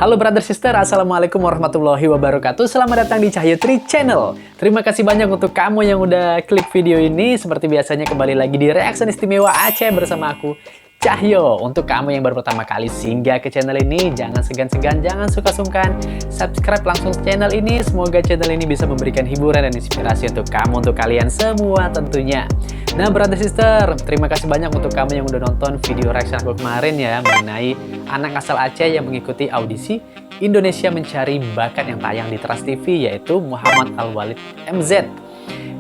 Halo brother sister, assalamualaikum warahmatullahi wabarakatuh. Selamat datang di Cahyo Tri Channel. Terima kasih banyak untuk kamu yang udah klik video ini. Seperti biasanya kembali lagi di reaction istimewa Aceh bersama aku, Cahyo. Untuk kamu yang baru pertama kali singgah ke channel ini, jangan segan-segan, jangan suka-sungkan, subscribe langsung channel ini. Semoga channel ini bisa memberikan hiburan dan inspirasi untuk kamu, untuk kalian semua tentunya. Nah brother sister, terima kasih banyak untuk kamu yang udah nonton video reaction aku kemarin ya, mengenai anak asal Aceh yang mengikuti audisi Indonesia Mencari Bakat yang tayang di Trans TV, yaitu Muhammad Al-Walid MZ.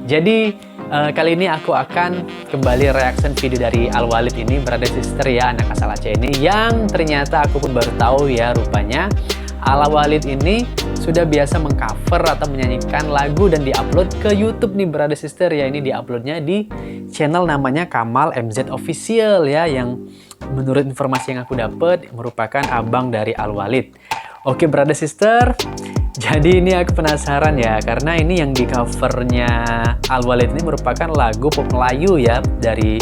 Jadi kali ini aku akan kembali reaction video dari Al-Walid ini, brother sister ya, anak asal Aceh ini, yang ternyata aku pun baru tahu ya, rupanya Al-Walid ini sudah biasa mengcover atau menyanyikan lagu dan diupload ke YouTube nih brother sister ya. Ini diuploadnya di channel namanya Kamal MZ Official ya, yang menurut informasi yang aku dapat merupakan abang dari Al-Walid. Oke brother sister, jadi ini aku penasaran ya, karena ini yang di covernya Al-Walid ini merupakan lagu pop Melayu ya, dari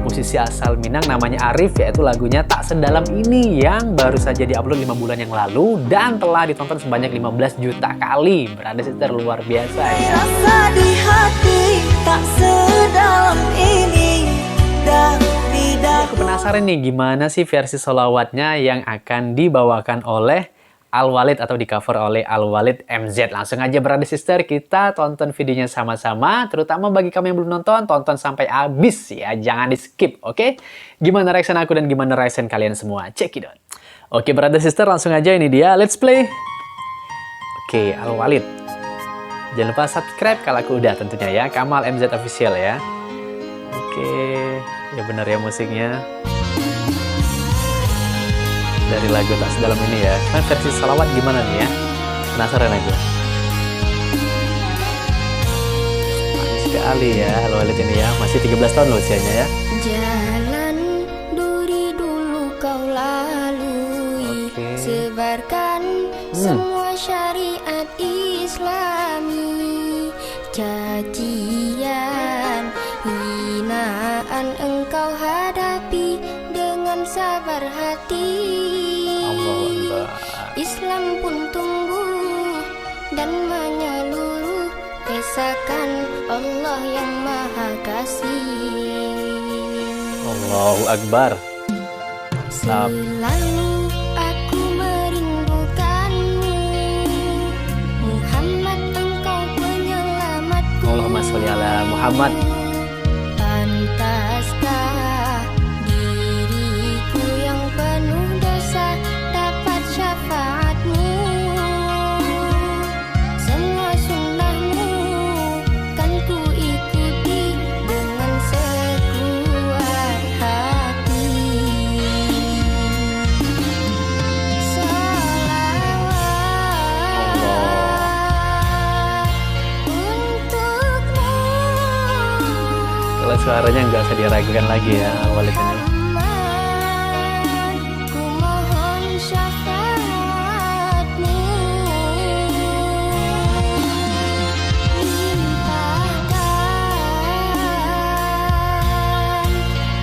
musisi asal Minang namanya Arif, yaitu lagunya Tak Sedalam Ini yang baru saja diupload 5 bulan yang lalu dan telah ditonton sebanyak 15 juta kali. Brother sister, luar biasa ya. Rasa di hati tak sedalam ini dan tidak. Aku penasaran nih, gimana sih versi solawatnya yang akan dibawakan oleh Al-Walid atau di cover oleh Al-Walid MZ. Langsung aja brother sister, kita tonton videonya sama-sama. Terutama bagi kamu yang belum nonton, tonton sampai habis ya, jangan di skip, oke? Gimana reaction aku dan gimana reaction kalian semua? Check it out. Oke brother sister, langsung aja, ini dia, let's play. Oke, Al-Walid, jangan lupa subscribe kalau aku udah tentunya ya, Kamal MZ Official ya. Oke, ya benar ya musiknya dari lagu Tak Sedalam Ini ya. Nah, versi salawat gimana nih ya? Penasaran aku. Manis sekali ya Al-Walid ini ya. Masih 13 tahun loh usianya ya. Jalan duri dulu kau lalui, sebarkan semua syariat Islami. Cacian, hinaan engkau hadapi dengan sabar hati. Islam pun tumbuh dan menyeluruh, esakan Allah yang Maha Kasih. Allahu Akbar. Selalu aku merindukanmu, Muhammad engkau penyelamatku. Allahumma sholli ala Muhammad. Pantaskah diriku yang penuh dosa dapat syafaatmu? Semua sunnahmu kan ku ikuti dengan sekuat hati. Salawat untukmu. Kalau suaranya nggak usah diragukan lagi ya Al-Walid ini. Ku mohon syafaatmu. Limpahkan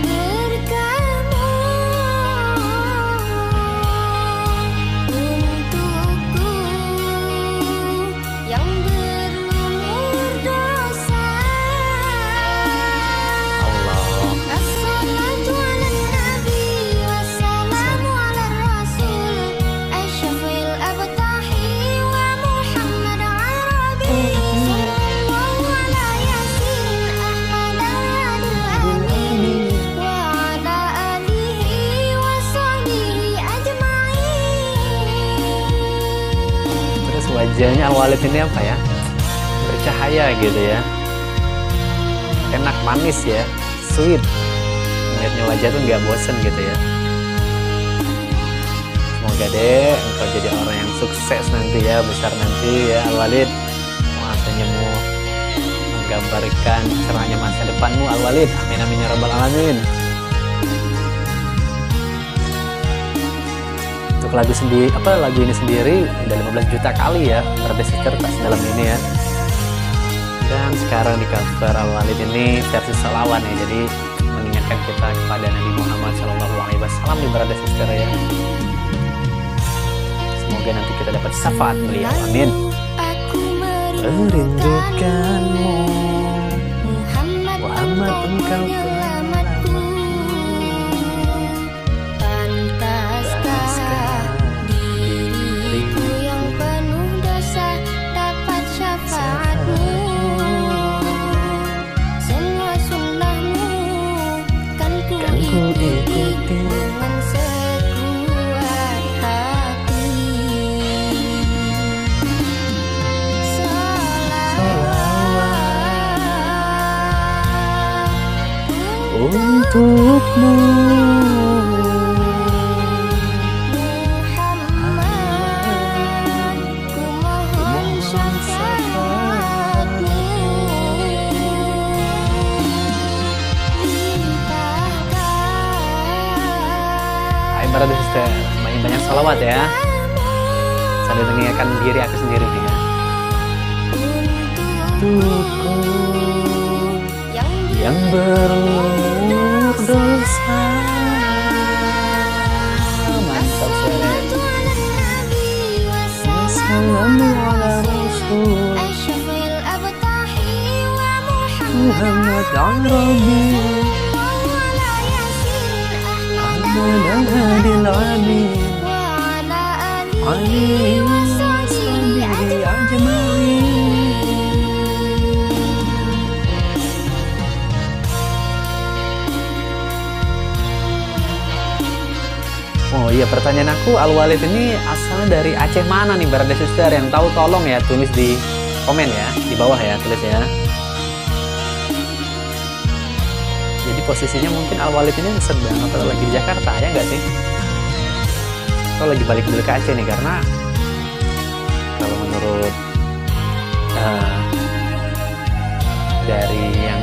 berkahmu untukku yang berlumur dosa. Assalatu ala nabi wassalamu ala rasul asyrafil abtahi wa Muhammad Arabi sallallahu ala yasin Ahmad al-Hadil amin wa ala alihi wa sahbihi ajma'in. Terus wajahnya Al-Walid ini apa ya? Bercahaya gitu ya. Enak, manis ya. Sweet. Lihatnya wajah tuh nggak bosen gitu ya. Semoga deh engkau jadi orang yang sukses nanti ya, besar nanti ya Al-Walid. Wah, senyummu menggambarkan cerahnya masa depanmu Al-Walid. Amin amin ya rabbal alamin. Untuk lagu sendiri, lagu ini sendiri udah 15 juta kali ya, brother sister, Tak Sedalam Ini ya. Dan sekarang di cover Al-Walid ini versi salawat ya, jadi mengingatkan kita kepada Nabi Muhammad SAW nih brother sister ya. Semoga Semoga nanti kita dapat syafaat beliau. Amin. Aku Merindukanmu, Muhammad engkau penyelamatku. Pantaskah diriku yang penuh dosa dapat syafaatmu? Semua sunnahmu kan ku ikuti dengan sekuat hati. untukmu. Muhammad, ku mohon syafaatmu. Hai para sister, banyak salawat ya. Sambil mengingatkan diri aku sendiri nih ya. Untukku yang berumur dosa. Mantap suaranya. Wassalamu ala Rasul Muhammad Arabi Ahmad al-Hadil Amin alihi wa sahbihi ajma'in. Oh iya, pertanyaan aku, Al-Walid ini asalnya dari Aceh mana nih, brother sister? Yang tahu tolong ya tulis di komen ya, di bawah ya tulis ya. Jadi posisinya mungkin Al-Walid ini sedang atau lagi di Jakarta ya nggak sih? Atau lagi balik dulu ke Aceh nih, karena kalau menurut dari yang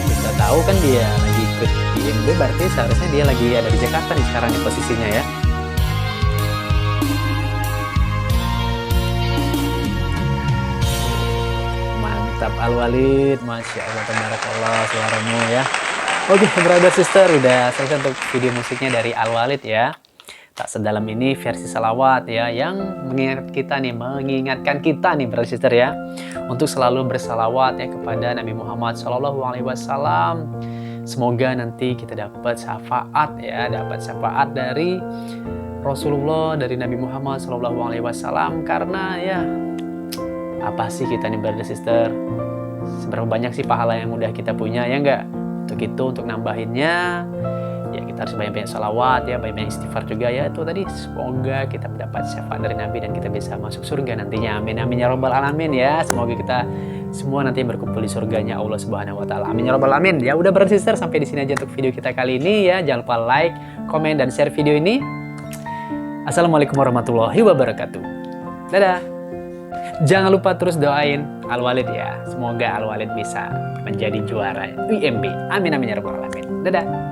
kita tahu kan dia lagi ikut IMB, berarti seharusnya dia lagi ada di Jakarta nih sekarang nih posisinya ya. Mantap Al-Walid, Masya Allah, tabarakallah suaramu ya. Oke brother sister, udah selesai untuk video musiknya dari Al-Walid ya. Tak sedalam ini versi salawat ya, yang mengingatkan kita nih brother sister ya, untuk selalu bersalawat ya kepada Nabi Muhammad SAW. Semoga nanti kita dapat syafaat ya, dapat syafaat dari Rasulullah, dari Nabi Muhammad SAW. Karena ya, apa sih kita nih brother sister, seberapa banyak sih pahala yang udah kita punya ya enggak? Untuk itu, untuk nambahinnya ya kita harus banyak-banyak salawat ya, banyak-banyak istighfar juga ya. Itu tadi, semoga kita mendapat syafaat dari Nabi dan kita bisa masuk surga nantinya. Amin amin ya rabbal alamin ya. Semoga kita semua nanti berkumpul di surganya Allah Subhanahu wa taala. Amin ya rabbal alamin. Ya udah brother sister, sampai di sini aja untuk video kita kali ini ya. Jangan lupa like, komen dan share video ini. Assalamualaikum warahmatullahi wabarakatuh. Dadah. Jangan lupa terus doain Al-Walid ya. Semoga Al-Walid bisa menjadi juara IMB. Amin amin ya rabbal alamin. Dadah.